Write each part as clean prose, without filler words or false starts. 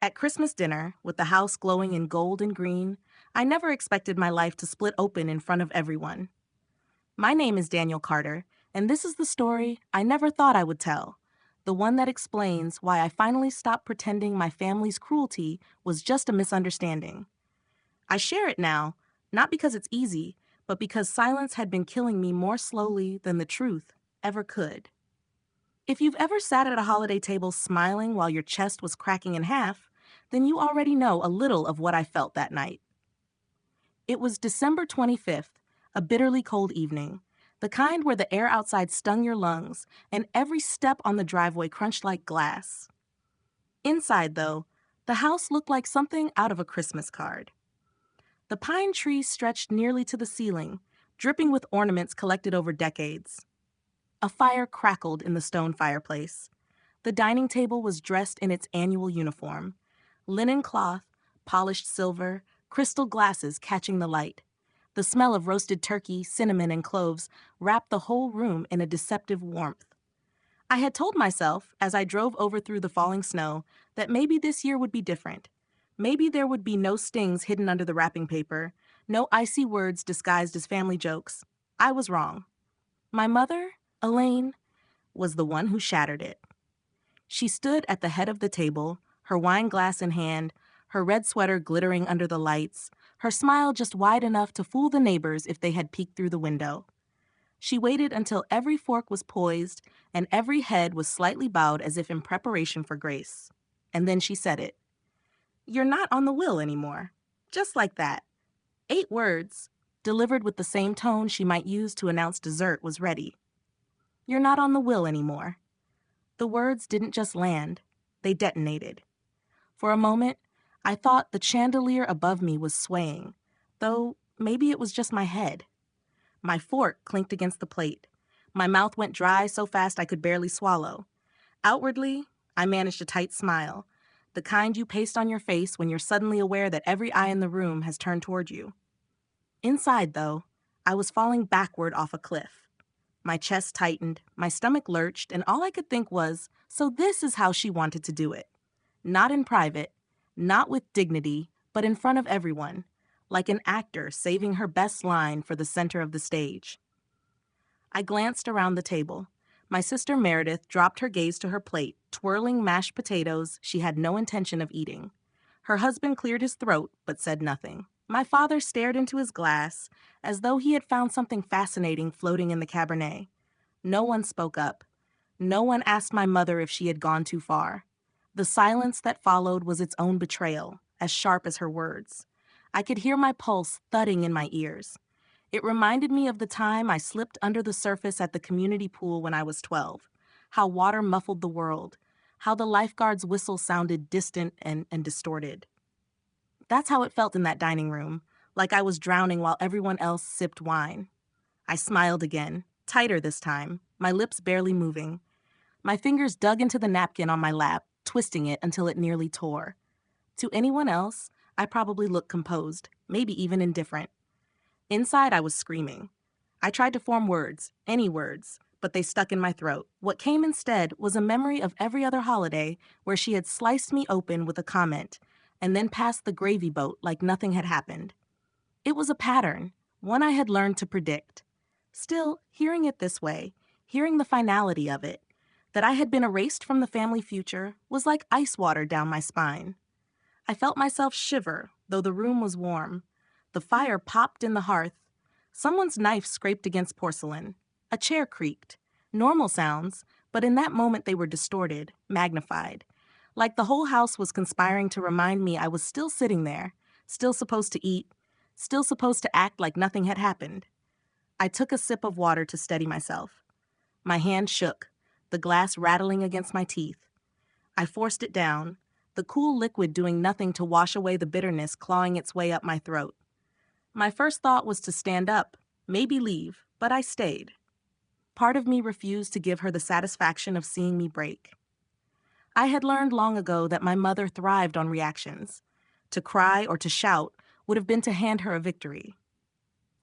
At Christmas dinner, with the house glowing in gold and green, I never expected my life to split open in front of everyone. My name is Daniel Carter, and this is the story I never thought I would tell. The one that explains why I finally stopped pretending my family's cruelty was just a misunderstanding. I share it now, not because it's easy, but because silence had been killing me more slowly than the truth ever could. If you've ever sat at a holiday table smiling while your chest was cracking in half, then you already know a little of what I felt that night. It was December 25th, a bitterly cold evening, the kind where the air outside stung your lungs and every step on the driveway crunched like glass. Inside, though, the house looked like something out of a Christmas card. The pine tree stretched nearly to the ceiling, dripping with ornaments collected over decades. A fire crackled in the stone fireplace. The dining table was dressed in its annual uniform: linen cloth, polished silver, crystal glasses catching the light. The smell of roasted turkey, cinnamon, and cloves wrapped the whole room in a deceptive warmth. I had told myself, as I drove over through the falling snow, that maybe this year would be different. Maybe there would be no stings hidden under the wrapping paper, no icy words disguised as family jokes. I was wrong. My mother, Elaine, was the one who shattered it. She stood at the head of the table, her wine glass in hand, her red sweater glittering under the lights, her smile just wide enough to fool the neighbors if they had peeked through the window. She waited until every fork was poised and every head was slightly bowed as if in preparation for grace. And then she said it. "You're not on the will anymore." Just like that. 8 words, delivered with the same tone she might use to announce dessert was ready. "You're not on the will anymore." The words didn't just land, they detonated. For a moment, I thought the chandelier above me was swaying, though maybe it was just my head. My fork clinked against the plate. My mouth went dry so fast I could barely swallow. Outwardly, I managed a tight smile, the kind you paste on your face when you're suddenly aware that every eye in the room has turned toward you. Inside, though, I was falling backward off a cliff. My chest tightened, my stomach lurched, and all I could think was, so this is how she wanted to do it. Not in private, not with dignity, but in front of everyone, like an actor saving her best line for the center of the stage. I glanced around the table. My sister Meredith dropped her gaze to her plate, twirling mashed potatoes she had no intention of eating. Her husband cleared his throat, but said nothing. My father stared into his glass, as though he had found something fascinating floating in the Cabernet. No one spoke up. No one asked my mother if she had gone too far. The silence that followed was its own betrayal, as sharp as her words. I could hear my pulse thudding in my ears. It reminded me of the time I slipped under the surface at the community pool when I was 12, how water muffled the world, how the lifeguard's whistle sounded distant and distorted. That's how it felt in that dining room, like I was drowning while everyone else sipped wine. I smiled again, tighter this time, my lips barely moving. My fingers dug into the napkin on my lap, twisting it until it nearly tore. To anyone else, I probably looked composed, maybe even indifferent. Inside, I was screaming. I tried to form words, any words, but they stuck in my throat. What came instead was a memory of every other holiday where she had sliced me open with a comment and then passed the gravy boat like nothing had happened. It was a pattern, one I had learned to predict. Still, hearing it this way, hearing the finality of it, that I had been erased from the family future, was like ice water down my spine. I felt myself shiver, though the room was warm. The fire popped in the hearth. Someone's knife scraped against porcelain. A chair creaked. Normal sounds, but in that moment they were distorted, magnified. Like the whole house was conspiring to remind me I was still sitting there, still supposed to eat, still supposed to act like nothing had happened. I took a sip of water to steady myself. My hand shook, the glass rattling against my teeth. I forced it down, the cool liquid doing nothing to wash away the bitterness clawing its way up my throat. My first thought was to stand up, maybe leave, but I stayed. Part of me refused to give her the satisfaction of seeing me break. I had learned long ago that my mother thrived on reactions. To cry or to shout would have been to hand her a victory.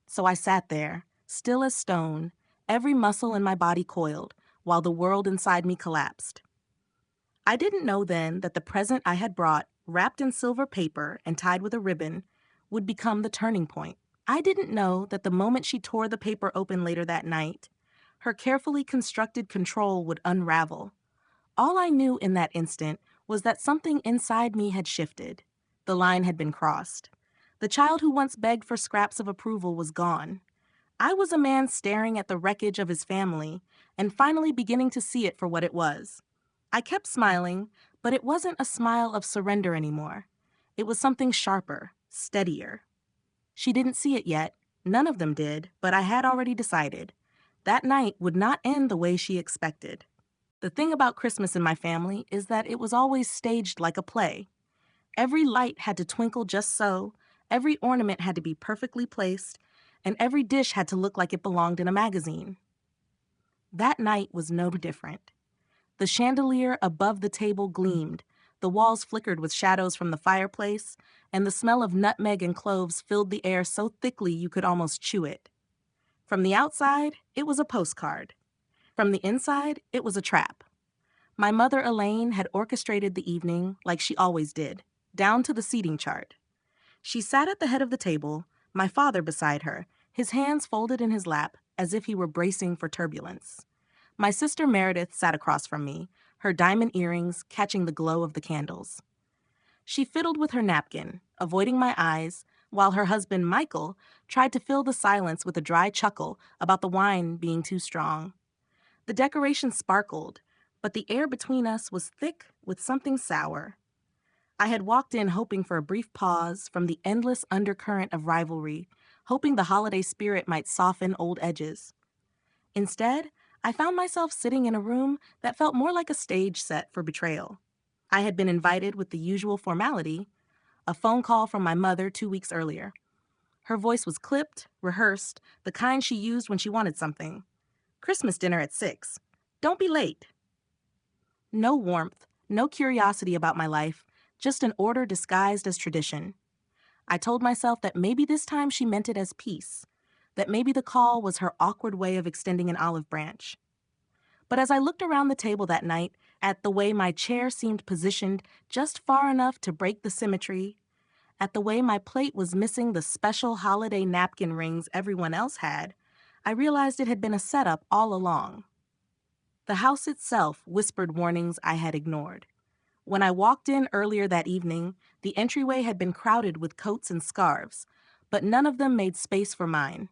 So I sat there, still as stone, every muscle in my body coiled, while the world inside me collapsed. I didn't know then that the present I had brought, wrapped in silver paper and tied with a ribbon, would become the turning point. I didn't know that the moment she tore the paper open later that night, her carefully constructed control would unravel. All I knew in that instant was that something inside me had shifted. The line had been crossed. The child who once begged for scraps of approval was gone. I was a man staring at the wreckage of his family and finally beginning to see it for what it was. I kept smiling, but it wasn't a smile of surrender anymore. It was something sharper, steadier. She didn't see it yet. None of them did, but I had already decided. That night would not end the way she expected. The thing about Christmas in my family is that it was always staged like a play. Every light had to twinkle just so, every ornament had to be perfectly placed, and every dish had to look like it belonged in a magazine. That night was no different. The chandelier above the table gleamed, the walls flickered with shadows from the fireplace, and the smell of nutmeg and cloves filled the air so thickly you could almost chew it. From the outside, it was a postcard. From the inside, it was a trap. My mother, Elaine, had orchestrated the evening like she always did, down to the seating chart. She sat at the head of the table, my father beside her, his hands folded in his lap as if he were bracing for turbulence. My sister Meredith sat across from me, her diamond earrings catching the glow of the candles. She fiddled with her napkin, avoiding my eyes, while her husband, Michael, tried to fill the silence with a dry chuckle about the wine being too strong. The decorations sparkled, but the air between us was thick with something sour. I had walked in hoping for a brief pause from the endless undercurrent of rivalry, hoping the holiday spirit might soften old edges. Instead, I found myself sitting in a room that felt more like a stage set for betrayal. I had been invited with the usual formality, a phone call from my mother 2 weeks earlier. Her voice was clipped, rehearsed, the kind she used when she wanted something. Christmas dinner at 6. Don't be late. No warmth, no curiosity about my life, just an order disguised as tradition. I told myself that maybe this time she meant it as peace, that maybe the call was her awkward way of extending an olive branch. But as I looked around the table that night, at the way my chair seemed positioned just far enough to break the symmetry, at the way my plate was missing the special holiday napkin rings everyone else had, I realized it had been a setup all along. The house itself whispered warnings I had ignored. When I walked in earlier that evening, the entryway had been crowded with coats and scarves, but none of them made space for mine.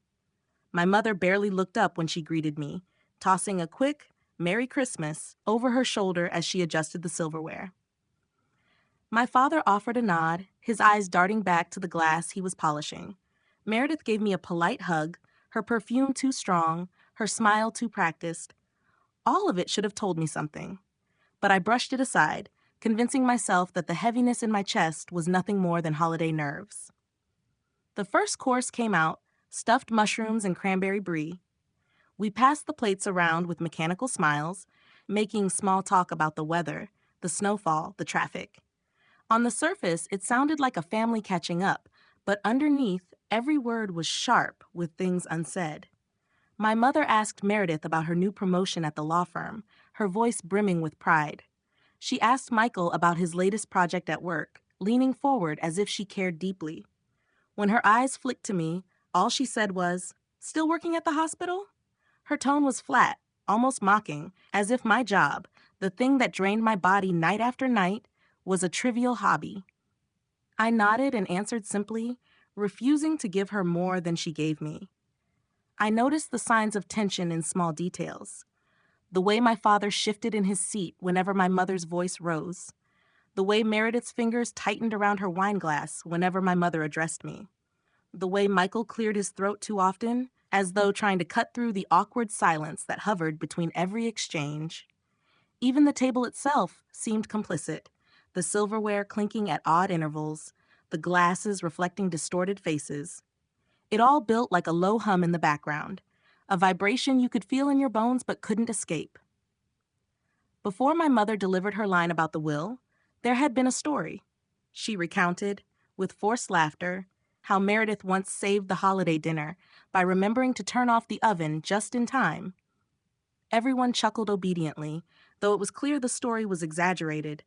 My mother barely looked up when she greeted me, tossing a quick, "Merry Christmas" over her shoulder as she adjusted the silverware. My father offered a nod, his eyes darting back to the glass he was polishing. Meredith gave me a polite hug, her perfume too strong, her smile too practiced. All of it should have told me something. But I brushed it aside, convincing myself that the heaviness in my chest was nothing more than holiday nerves. The first course came out, stuffed mushrooms and cranberry brie. We passed the plates around with mechanical smiles, making small talk about the weather, the snowfall, the traffic. On the surface, it sounded like a family catching up, but underneath, every word was sharp with things unsaid. My mother asked Meredith about her new promotion at the law firm, her voice brimming with pride. She asked Michael about his latest project at work, leaning forward as if she cared deeply. When her eyes flicked to me, all she said was, "Still working at the hospital?" Her tone was flat, almost mocking, as if my job, the thing that drained my body night after night, was a trivial hobby. I nodded and answered simply, refusing to give her more than she gave me. I noticed the signs of tension in small details. The way my father shifted in his seat whenever my mother's voice rose. The way Meredith's fingers tightened around her wine glass whenever my mother addressed me. The way Michael cleared his throat too often, as though trying to cut through the awkward silence that hovered between every exchange. Even the table itself seemed complicit, the silverware clinking at odd intervals, the glasses reflecting distorted faces. It all built like a low hum in the background, a vibration you could feel in your bones but couldn't escape. Before my mother delivered her line about the will, there had been a story. She recounted, with forced laughter, how Meredith once saved the holiday dinner by remembering to turn off the oven just in time. Everyone chuckled obediently, though it was clear the story was exaggerated.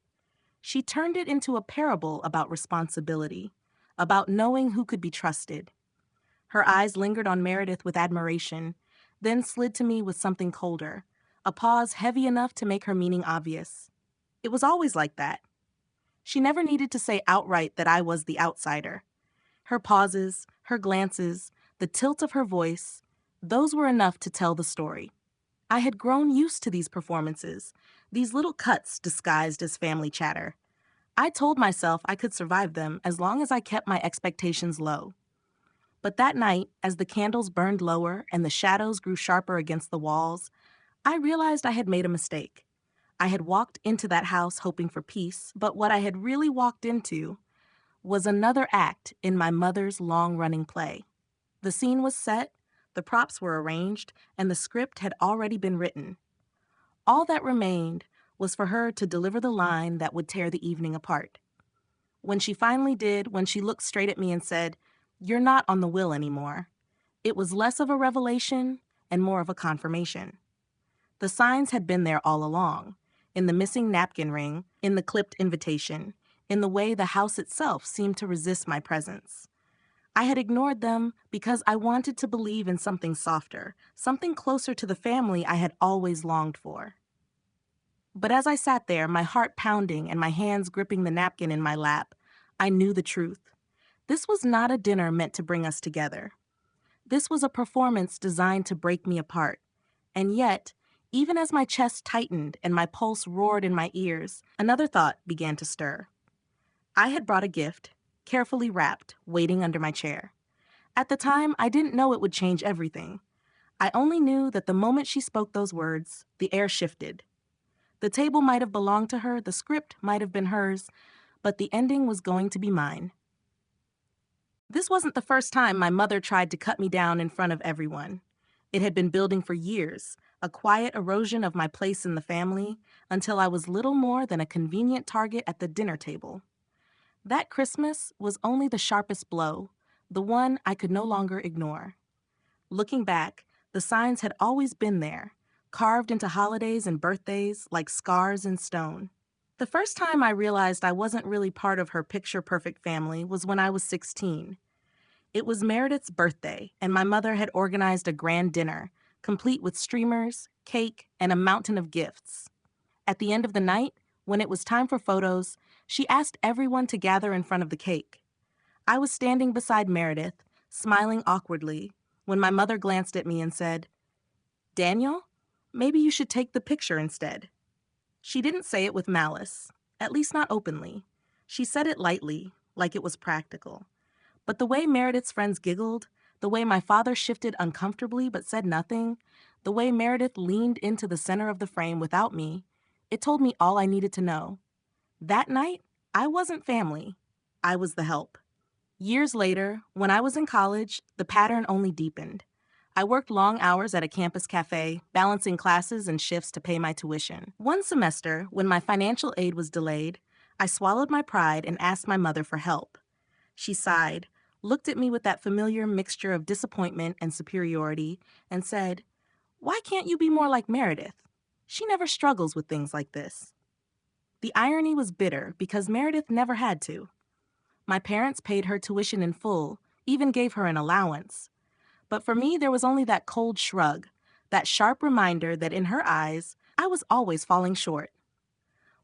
She turned it into a parable about responsibility, about knowing who could be trusted. Her eyes lingered on Meredith with admiration, then slid to me with something colder, a pause heavy enough to make her meaning obvious. It was always like that. She never needed to say outright that I was the outsider. Her pauses, her glances, the tilt of her voice, those were enough to tell the story. I had grown used to these performances, these little cuts disguised as family chatter. I told myself I could survive them as long as I kept my expectations low. But that night, as the candles burned lower and the shadows grew sharper against the walls, I realized I had made a mistake. I had walked into that house hoping for peace, but what I had really walked into was another act in my mother's long-running play. The scene was set, the props were arranged, and the script had already been written. All that remained was for her to deliver the line that would tear the evening apart. When she finally did, when she looked straight at me and said, "You're not on the will anymore," it was less of a revelation and more of a confirmation. The signs had been there all along, in the missing napkin ring, in the clipped invitation, in the way the house itself seemed to resist my presence. I had ignored them because I wanted to believe in something softer, something closer to the family I had always longed for. But as I sat there, my heart pounding and my hands gripping the napkin in my lap, I knew the truth. This was not a dinner meant to bring us together. This was a performance designed to break me apart. And yet, even as my chest tightened and my pulse roared in my ears, another thought began to stir. I had brought a gift, carefully wrapped, waiting under my chair. At the time, I didn't know it would change everything. I only knew that the moment she spoke those words, the air shifted. The table might have belonged to her, the script might have been hers, but the ending was going to be mine. This wasn't the first time my mother tried to cut me down in front of everyone. It had been building for years, a quiet erosion of my place in the family, until I was little more than a convenient target at the dinner table. That Christmas was only the sharpest blow, the one I could no longer ignore. Looking back, the signs had always been there, carved into holidays and birthdays like scars in stone. The first time I realized I wasn't really part of her picture-perfect family was when I was 16. It was Meredith's birthday, and my mother had organized a grand dinner, complete with streamers, cake, and a mountain of gifts. At the end of the night, when it was time for photos, she asked everyone to gather in front of the cake. I was standing beside Meredith, smiling awkwardly, when my mother glanced at me and said, "Daniel, maybe you should take the picture instead." She didn't say it with malice, at least not openly. She said it lightly, like it was practical. But the way Meredith's friends giggled, the way my father shifted uncomfortably but said nothing, the way Meredith leaned into the center of the frame without me, it told me all I needed to know. That night, I wasn't family. I was the help. Years later, when I was in college, the pattern only deepened. I worked long hours at a campus cafe, balancing classes and shifts to pay my tuition. One semester, when my financial aid was delayed, I swallowed my pride and asked my mother for help. She sighed, looked at me with that familiar mixture of disappointment and superiority, and said, "Why can't you be more like Meredith? She never struggles with things like this." The irony was bitter because Meredith never had to. My parents paid her tuition in full, even gave her an allowance. But for me, there was only that cold shrug, that sharp reminder that in her eyes, I was always falling short.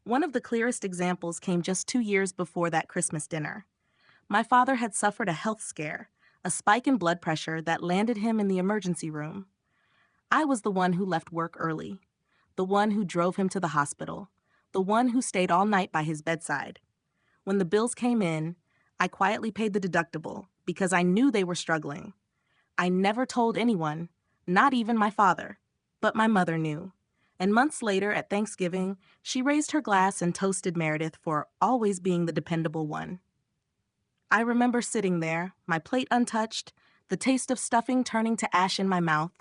One of the clearest examples came just 2 years before that Christmas dinner. My father had suffered a health scare, a spike in blood pressure that landed him in the emergency room. I was the one who left work early, the one who drove him to the hospital, the one who stayed all night by his bedside. When the bills came in, I quietly paid the deductible because I knew they were struggling. I never told anyone, not even my father, but my mother knew. And months later at Thanksgiving, she raised her glass and toasted Meredith for always being the dependable one. I remember sitting there, my plate untouched, the taste of stuffing turning to ash in my mouth.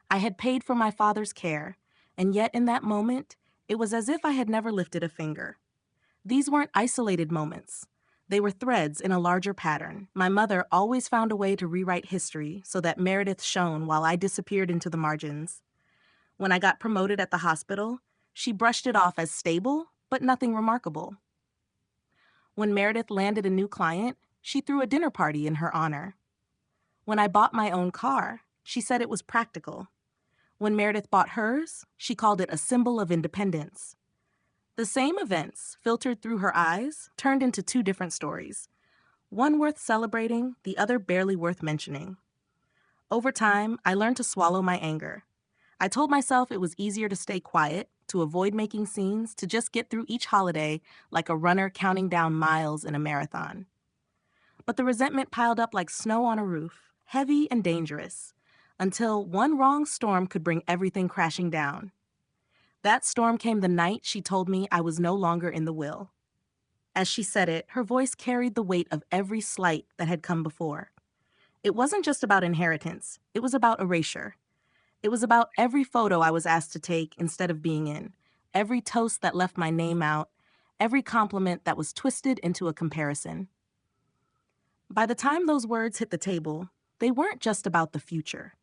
I had paid for my father's care, and yet in that moment, it was as if I had never lifted a finger. These weren't isolated moments. They were threads in a larger pattern. My mother always found a way to rewrite history so that Meredith shone while I disappeared into the margins. When I got promoted at the hospital, She brushed it off as stable, but nothing remarkable. When Meredith landed a new client, she threw a dinner party in her honor. When I bought my own car, she said it was practical. When Meredith bought hers, she called it a symbol of independence. The same events, filtered through her eyes, turned into two different stories. One worth celebrating, the other barely worth mentioning. Over time, I learned to swallow my anger. I told myself it was easier to stay quiet, to avoid making scenes, to just get through each holiday like a runner counting down miles in a marathon. But the resentment piled up like snow on a roof, heavy and dangerous, until one wrong storm could bring everything crashing down. That storm came the night she told me I was no longer in the will. As she said it, her voice carried the weight of every slight that had come before. It wasn't just about inheritance, it was about erasure. It was about every photo I was asked to take instead of being in, every toast that left my name out, every compliment that was twisted into a comparison. By the time those words hit the table, they weren't just about the future.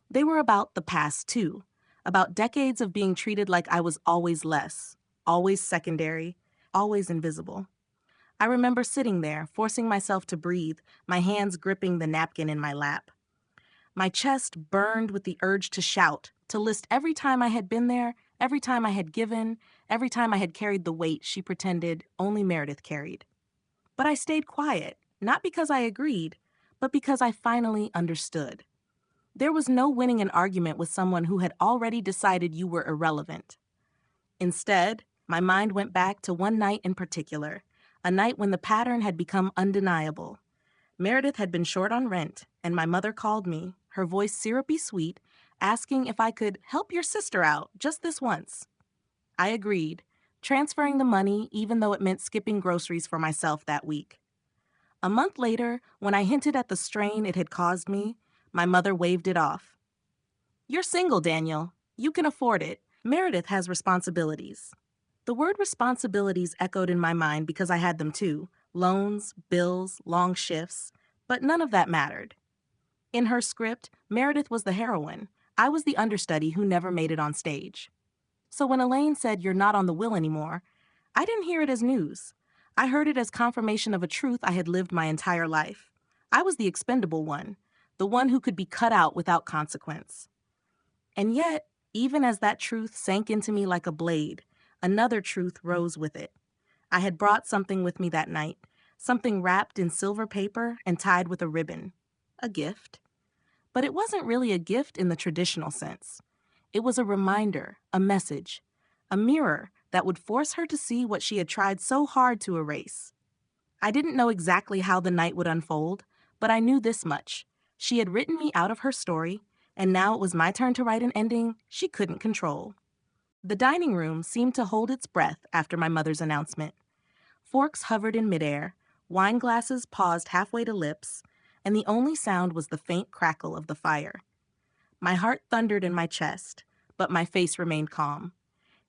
They were about the past, too, about decades of being treated like I was always less, always secondary, always invisible. I remember sitting there, forcing myself to breathe, my hands gripping the napkin in my lap. My chest burned with the urge to shout, to list every time I had been there, every time I had given, every time I had carried the weight she pretended only Meredith carried. But I stayed quiet, not because I agreed, but because I finally understood. There was no winning an argument with someone who had already decided you were irrelevant. Instead, my mind went back to one night in particular, a night when the pattern had become undeniable. Meredith had been short on rent, and my mother called me, her voice syrupy sweet, asking if I could help your sister out just this once. I agreed, transferring the money even though it meant skipping groceries for myself that week. A month later, when I hinted at the strain it had caused me, my mother waved it off. "You're single, Daniel. You can afford it. Meredith has responsibilities." The word responsibilities echoed in my mind because I had them too. Loans, bills, long shifts. But none of that mattered. In her script, Meredith was the heroine. I was the understudy who never made it on stage. So when Elaine said, "You're not on the will anymore," I didn't hear it as news. I heard it as confirmation of a truth I had lived my entire life. I was the expendable one, the one who could be cut out without consequence. And yet, even as that truth sank into me like a blade, another truth rose with it. I had brought something with me that night, something wrapped in silver paper and tied with a ribbon. A gift. But it wasn't really a gift in the traditional sense. It was a reminder, a message, a mirror that would force her to see what she had tried so hard to erase. I didn't know exactly how the night would unfold, but I knew this much. She had written me out of her story, and now it was my turn to write an ending she couldn't control. The dining room seemed to hold its breath after my mother's announcement. Forks hovered in midair, wine glasses paused halfway to lips, and the only sound was the faint crackle of the fire. My heart thundered in my chest, but my face remained calm.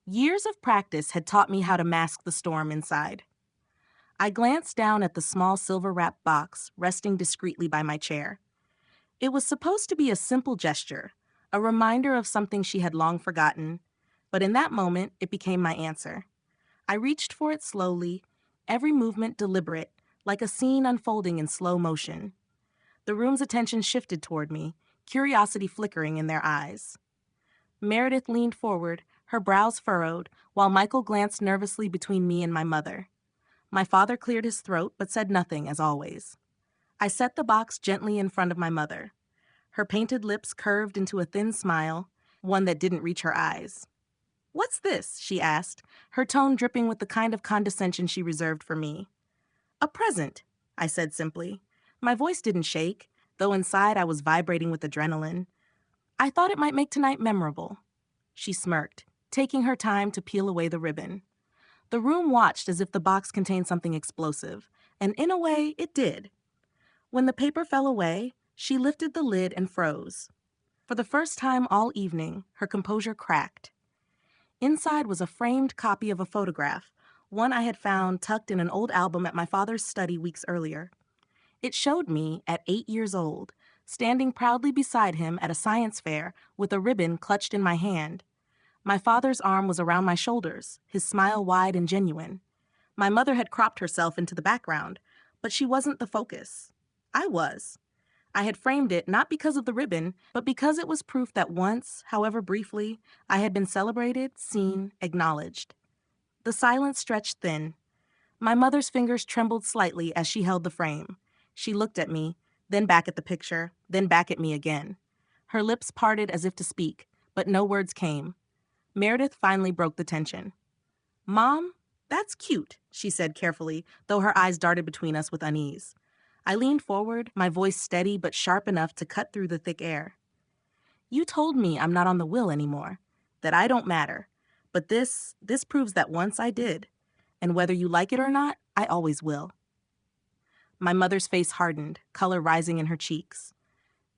Years of practice had taught me how to mask the storm inside. I glanced down at the small silver-wrapped box resting discreetly by my chair. It was supposed to be a simple gesture, a reminder of something she had long forgotten, but in that moment it became my answer. I reached for it slowly, every movement deliberate, like a scene unfolding in slow motion. The room's attention shifted toward me, curiosity flickering in their eyes. Meredith leaned forward, her brows furrowed, while Michael glanced nervously between me and my mother. My father cleared his throat but said nothing, as always. I set the box gently in front of my mother. Her painted lips curved into a thin smile, one that didn't reach her eyes. "What's this?" she asked, her tone dripping with the kind of condescension she reserved for me. "A present," I said simply. My voice didn't shake, though inside I was vibrating with adrenaline. "I thought it might make tonight memorable." She smirked, taking her time to peel away the ribbon. The room watched as if the box contained something explosive, and in a way, it did. When the paper fell away, she lifted the lid and froze. For the first time all evening, her composure cracked. Inside was a framed copy of a photograph, one I had found tucked in an old album at my father's study weeks earlier. It showed me, at 8 years old, standing proudly beside him at a science fair with a ribbon clutched in my hand. My father's arm was around my shoulders, his smile wide and genuine. My mother had cropped herself into the background, but she wasn't the focus. I was. I had framed it not because of the ribbon, but because it was proof that once, however briefly, I had been celebrated, seen, acknowledged. The silence stretched thin. My mother's fingers trembled slightly as she held the frame. She looked at me, then back at the picture, then back at me again. Her lips parted as if to speak, but no words came. Meredith finally broke the tension. "Mom, that's cute," she said carefully, though her eyes darted between us with unease. I leaned forward, my voice steady but sharp enough to cut through the thick air. "You told me I'm not on the will anymore, that I don't matter. But this proves that once I did. And whether you like it or not, I always will." My mother's face hardened, color rising in her cheeks.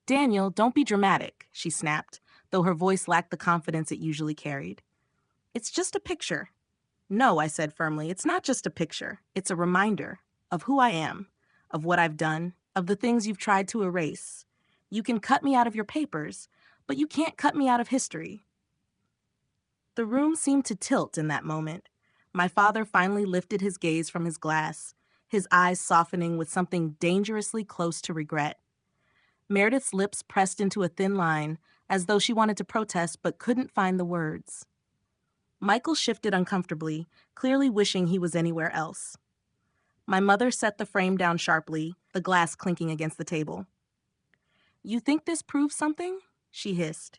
"Daniel, don't be dramatic," she snapped, though her voice lacked the confidence it usually carried. "It's just a picture." "No," I said firmly, "it's not just a picture. It's a reminder of who I am, of what I've done, of the things you've tried to erase. You can cut me out of your papers, but you can't cut me out of history." The room seemed to tilt in that moment. My father finally lifted his gaze from his glass, his eyes softening with something dangerously close to regret. Meredith's lips pressed into a thin line, as though she wanted to protest but couldn't find the words. Michael shifted uncomfortably, clearly wishing he was anywhere else. My mother set the frame down sharply, the glass clinking against the table. "You think this proves something?" she hissed.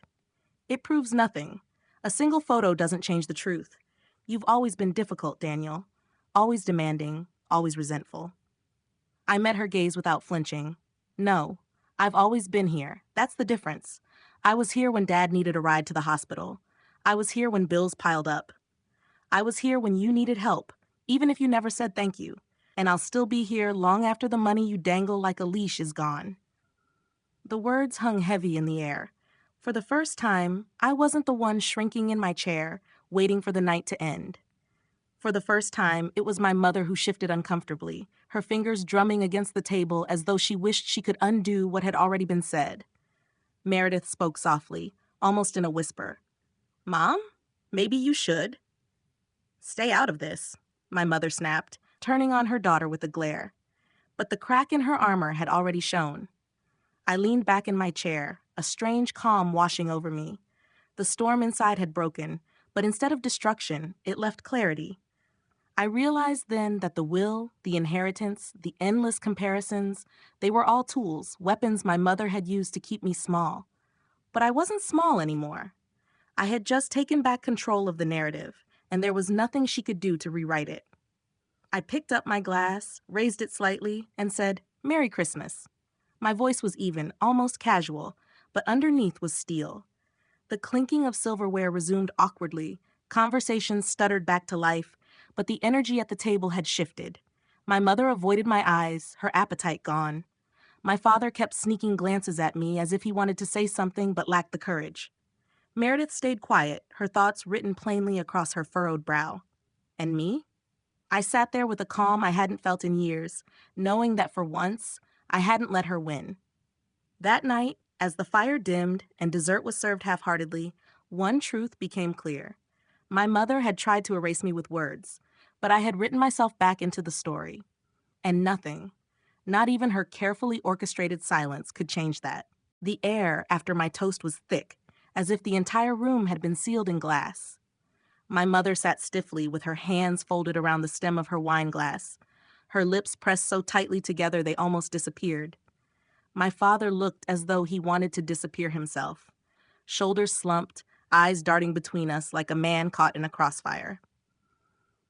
"It proves nothing. A single photo doesn't change the truth. You've always been difficult, Daniel. Always demanding, always resentful." I met her gaze without flinching. "No, I've always been here. That's the difference. I was here when Dad needed a ride to the hospital. I was here when bills piled up. I was here when you needed help, even if you never said thank you. And I'll still be here long after the money you dangle like a leash is gone." The words hung heavy in the air. For the first time, I wasn't the one shrinking in my chair, waiting for the night to end. For the first time, it was my mother who shifted uncomfortably, her fingers drumming against the table as though she wished she could undo what had already been said. Meredith spoke softly, almost in a whisper. "Mom, maybe you should." "Stay out of this," my mother snapped, turning on her daughter with a glare. But the crack in her armor had already shown. I leaned back in my chair, a strange calm washing over me. The storm inside had broken, but instead of destruction, it left clarity. I realized then that the will, the inheritance, the endless comparisons, they were all tools, weapons my mother had used to keep me small. But I wasn't small anymore. I had just taken back control of the narrative, and there was nothing she could do to rewrite it. I picked up my glass, raised it slightly, and said, "Merry Christmas." My voice was even, almost casual, but underneath was steel. The clinking of silverware resumed awkwardly, conversations stuttered back to life, but the energy at the table had shifted. My mother avoided my eyes, her appetite gone. My father kept sneaking glances at me as if he wanted to say something but lacked the courage. Meredith stayed quiet, her thoughts written plainly across her furrowed brow. And me? I sat there with a calm I hadn't felt in years, knowing that for once, I hadn't let her win. That night, as the fire dimmed and dessert was served half-heartedly, one truth became clear. My mother had tried to erase me with words, but I had written myself back into the story. And nothing, not even her carefully orchestrated silence, could change that. The air after my toast was thick, as if the entire room had been sealed in glass. My mother sat stiffly with her hands folded around the stem of her wine glass, her lips pressed so tightly together they almost disappeared. My father looked as though he wanted to disappear himself. Shoulders slumped, eyes darting between us like a man caught in a crossfire.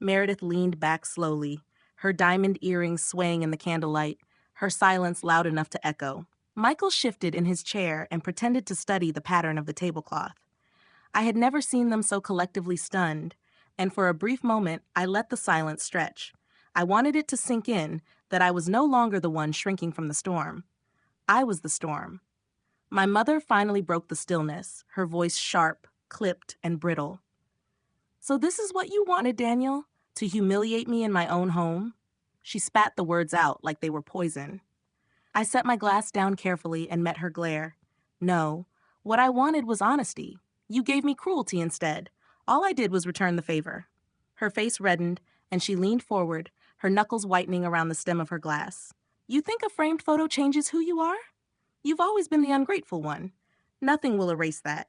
Meredith leaned back slowly, her diamond earrings swaying in the candlelight, her silence loud enough to echo. Michael shifted in his chair and pretended to study the pattern of the tablecloth. I had never seen them so collectively stunned, and for a brief moment I let the silence stretch. I wanted it to sink in that I was no longer the one shrinking from the storm. I was the storm. My mother finally broke the stillness, her voice sharp, clipped, and brittle. "So this is what you wanted, Daniel? To humiliate me in my own home?" She spat the words out like they were poison. I set my glass down carefully and met her glare. "No, what I wanted was honesty. You gave me cruelty instead. All I did was return the favor. Her face reddened, and she leaned forward, her knuckles whitening around the stem of her glass. You think a framed photo changes who you are? You've always been the ungrateful one. Nothing will erase that.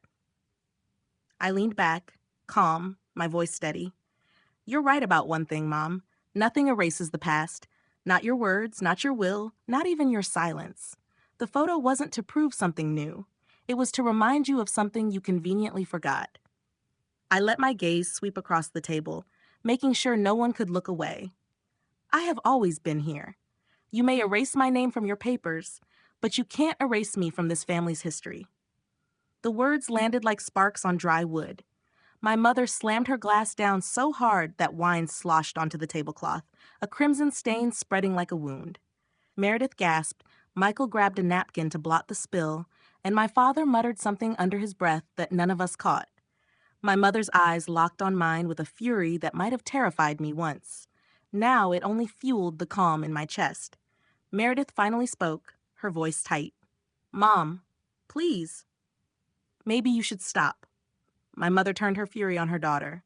I leaned back, calm, my voice steady. You're right about one thing, Mom. Nothing erases the past. Not your words, not your will, not even your silence. The photo wasn't to prove something new. It was to remind you of something you conveniently forgot. I let my gaze sweep across the table, making sure no one could look away. I have always been here. You may erase my name from your papers, but you can't erase me from this family's history. The words landed like sparks on dry wood. My mother slammed her glass down so hard that wine sloshed onto the tablecloth, a crimson stain spreading like a wound. Meredith gasped, Michael grabbed a napkin to blot the spill, and my father muttered something under his breath that none of us caught. My mother's eyes locked on mine with a fury that might have terrified me once. Now it only fueled the calm in my chest. Meredith finally spoke, her voice tight. Mom, please. Maybe you should stop. My mother turned her fury on her daughter.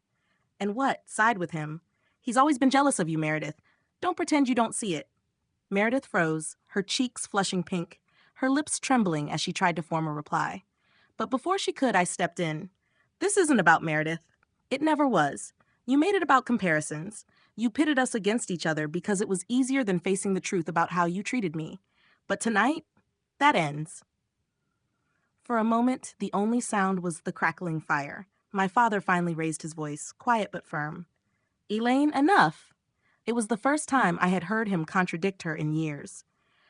And what? Side with him. He's always been jealous of you, Meredith. Don't pretend you don't see it. Meredith froze, her cheeks flushing pink, her lips trembling as she tried to form a reply. But before she could, I stepped in. This isn't about Meredith. It never was. You made it about comparisons. You pitted us against each other because it was easier than facing the truth about how you treated me. But tonight, that ends. For a moment, the only sound was the crackling fire. My father finally raised his voice, quiet but firm. Elaine, enough. It was the first time I had heard him contradict her in years.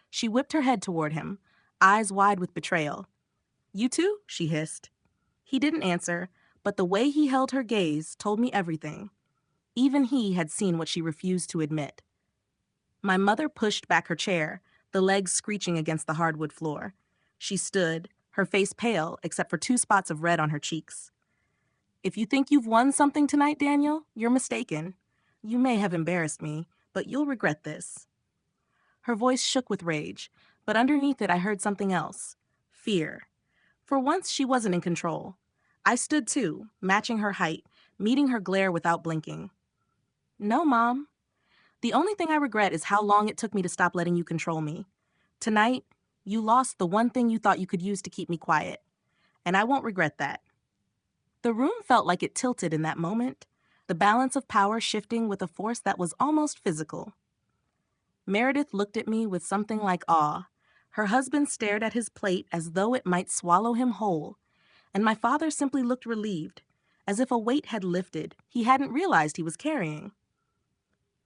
She whipped her head toward him, eyes wide with betrayal. You too? She hissed. He didn't answer, but the way he held her gaze told me everything. Even he had seen what she refused to admit. My mother pushed back her chair, the legs screeching against the hardwood floor. She stood, her face pale except for 2 spots of red on her cheeks. If you think you've won something tonight, Daniel, you're mistaken. You may have embarrassed me, but you'll regret this. Her voice shook with rage, but underneath it I heard something else. Fear. For once, she wasn't in control. I stood too, matching her height, meeting her glare without blinking. No, Mom. The only thing I regret is how long it took me to stop letting you control me. Tonight, you lost the one thing you thought you could use to keep me quiet, and I won't regret that. The room felt like it tilted in that moment, the balance of power shifting with a force that was almost physical. Meredith looked at me with something like awe. Her husband stared at his plate as though it might swallow him whole, and my father simply looked relieved, as if a weight had lifted he hadn't realized he was carrying.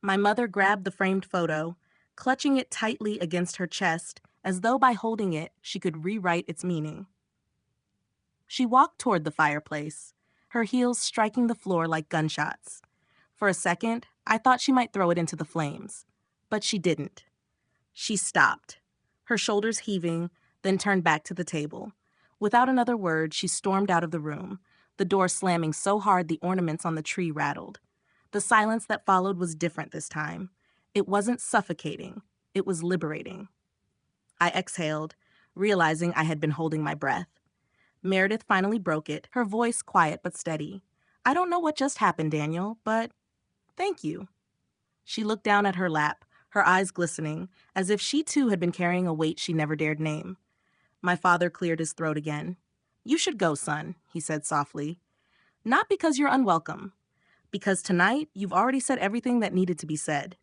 My mother grabbed the framed photo, clutching it tightly against her chest, as though by holding it she could rewrite its meaning. She walked toward the fireplace, her heels striking the floor like gunshots. For a second, I thought she might throw it into the flames, but she didn't. She stopped, her shoulders heaving, then turned back to the table. Without another word, she stormed out of the room, the door slamming so hard the ornaments on the tree rattled. The silence that followed was different this time. It wasn't suffocating, it was liberating. I exhaled, realizing I had been holding my breath. Meredith finally broke it, her voice quiet but steady. I don't know what just happened, Daniel, but thank you. She looked down at her lap, her eyes glistening, as if she too had been carrying a weight she never dared name. My father cleared his throat again. You should go, son, he said softly. Not because you're unwelcome. Because tonight, you've already said everything that needed to be said.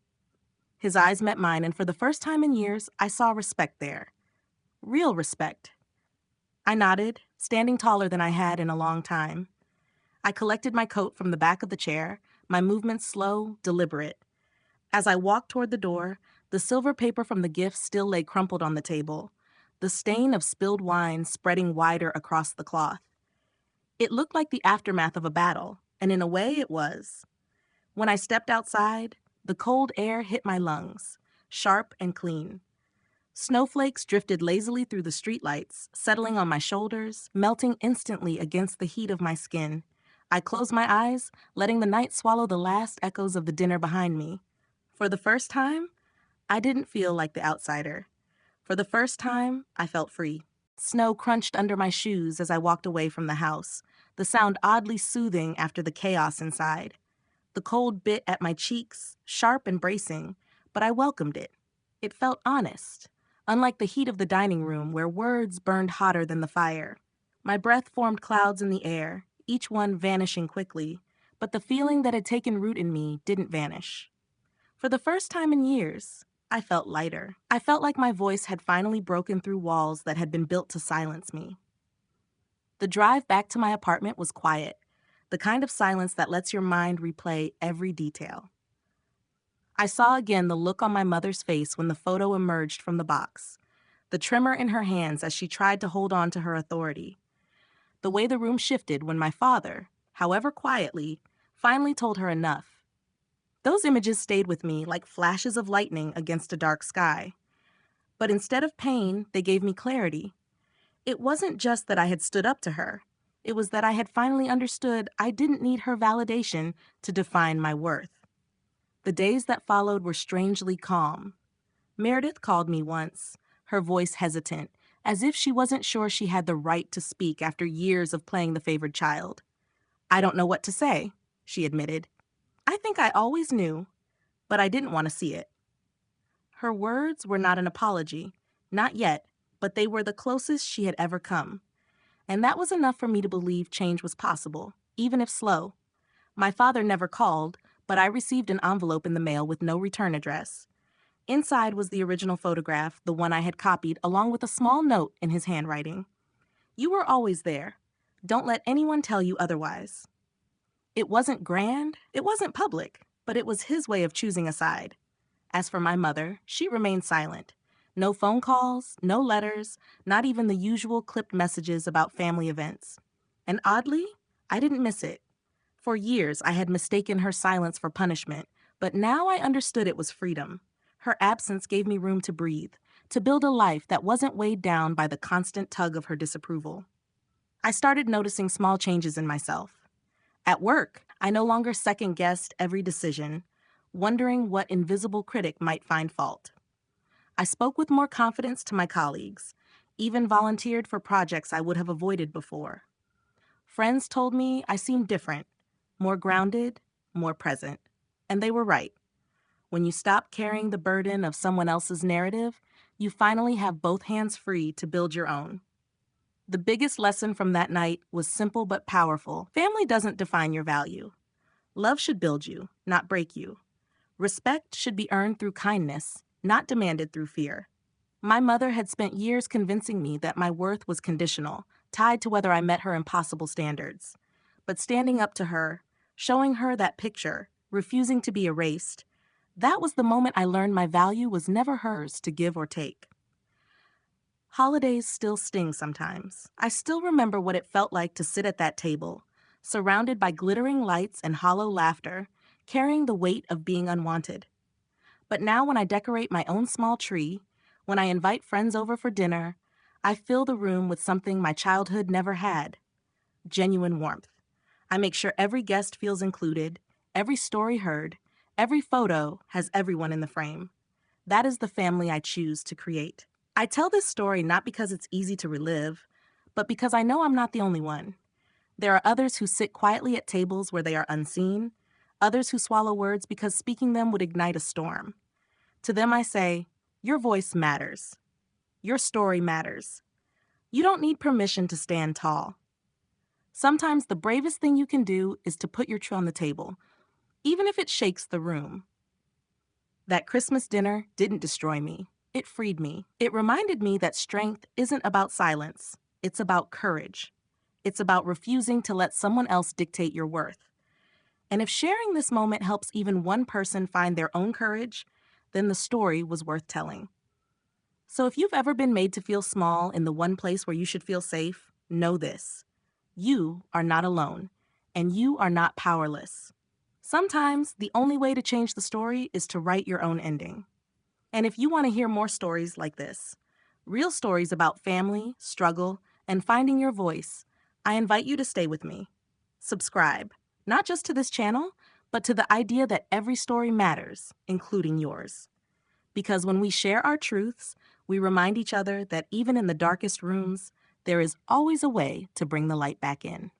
His eyes met mine, and for the first time in years, I saw respect there. Real respect. I nodded, standing taller than I had in a long time. I collected my coat from the back of the chair, my movements slow, deliberate. As I walked toward the door, the silver paper from the gift still lay crumpled on the table, the stain of spilled wine spreading wider across the cloth. It looked like the aftermath of a battle, and in a way it was. When I stepped outside, the cold air hit my lungs, sharp and clean. Snowflakes drifted lazily through the streetlights, settling on my shoulders, melting instantly against the heat of my skin. I closed my eyes, letting the night swallow the last echoes of the dinner behind me. For the first time, I didn't feel like the outsider. For the first time, I felt free. Snow crunched under my shoes as I walked away from the house, the sound oddly soothing after the chaos inside. The cold bit at my cheeks, sharp and bracing, but I welcomed it. It felt honest, unlike the heat of the dining room where words burned hotter than the fire. My breath formed clouds in the air, each one vanishing quickly, but the feeling that had taken root in me didn't vanish. For the first time in years, I felt lighter. I felt like my voice had finally broken through walls that had been built to silence me. The drive back to my apartment was quiet, the kind of silence that lets your mind replay every detail. I saw again the look on my mother's face when the photo emerged from the box, the tremor in her hands as she tried to hold on to her authority, the way the room shifted when my father, however quietly, finally told her enough. Those images stayed with me like flashes of lightning against a dark sky. But instead of pain, they gave me clarity. It wasn't just that I had stood up to her. It was that I had finally understood I didn't need her validation to define my worth. The days that followed were strangely calm. Meredith called me once, her voice hesitant, as if she wasn't sure she had the right to speak after years of playing the favored child. "I don't know what to say," she admitted. "I think I always knew, but I didn't want to see it." Her words were not an apology, not yet, but they were the closest she had ever come. And that was enough for me to believe change was possible, even if slow. My father never called, but I received an envelope in the mail with no return address. Inside was the original photograph, the one I had copied, along with a small note in his handwriting. "You were always there. Don't let anyone tell you otherwise." It wasn't grand, it wasn't public, but it was his way of choosing a side. As for my mother, she remained silent. No phone calls, no letters, not even the usual clipped messages about family events. And oddly, I didn't miss it. For years, I had mistaken her silence for punishment, but now I understood it was freedom. Her absence gave me room to breathe, to build a life that wasn't weighed down by the constant tug of her disapproval. I started noticing small changes in myself. At work, I no longer second-guessed every decision, wondering what invisible critic might find fault. I spoke with more confidence to my colleagues, even volunteered for projects I would have avoided before. Friends told me I seemed different, more grounded, more present. And they were right. When you stop carrying the burden of someone else's narrative, you finally have both hands free to build your own. The biggest lesson from that night was simple but powerful. Family doesn't define your value. Love should build you, not break you. Respect should be earned through kindness, not demanded through fear. My mother had spent years convincing me that my worth was conditional, tied to whether I met her impossible standards. But standing up to her, showing her that picture, refusing to be erased, that was the moment I learned my value was never hers to give or take. Holidays still sting sometimes. I still remember what it felt like to sit at that table, surrounded by glittering lights and hollow laughter, carrying the weight of being unwanted. But now when I decorate my own small tree, when I invite friends over for dinner, I fill the room with something my childhood never had: genuine warmth. I make sure every guest feels included, every story heard, every photo has everyone in the frame. That is the family I choose to create. I tell this story not because it's easy to relive, but because I know I'm not the only one. There are others who sit quietly at tables where they are unseen, others who swallow words because speaking them would ignite a storm. To them I say, your voice matters. Your story matters. You don't need permission to stand tall. Sometimes the bravest thing you can do is to put your truth on the table, even if it shakes the room. That Christmas dinner didn't destroy me. It freed me. It reminded me that strength isn't about silence. It's about courage. It's about refusing to let someone else dictate your worth. And if sharing this moment helps even one person find their own courage, then the story was worth telling. So if you've ever been made to feel small in the one place where you should feel safe, know this: you are not alone, and you are not powerless. Sometimes the only way to change the story is to write your own ending. And if you want to hear more stories like this, real stories about family, struggle, and finding your voice, I invite you to stay with me. Subscribe, not just to this channel, but to the idea that every story matters, including yours. Because when we share our truths, we remind each other that even in the darkest rooms, there is always a way to bring the light back in.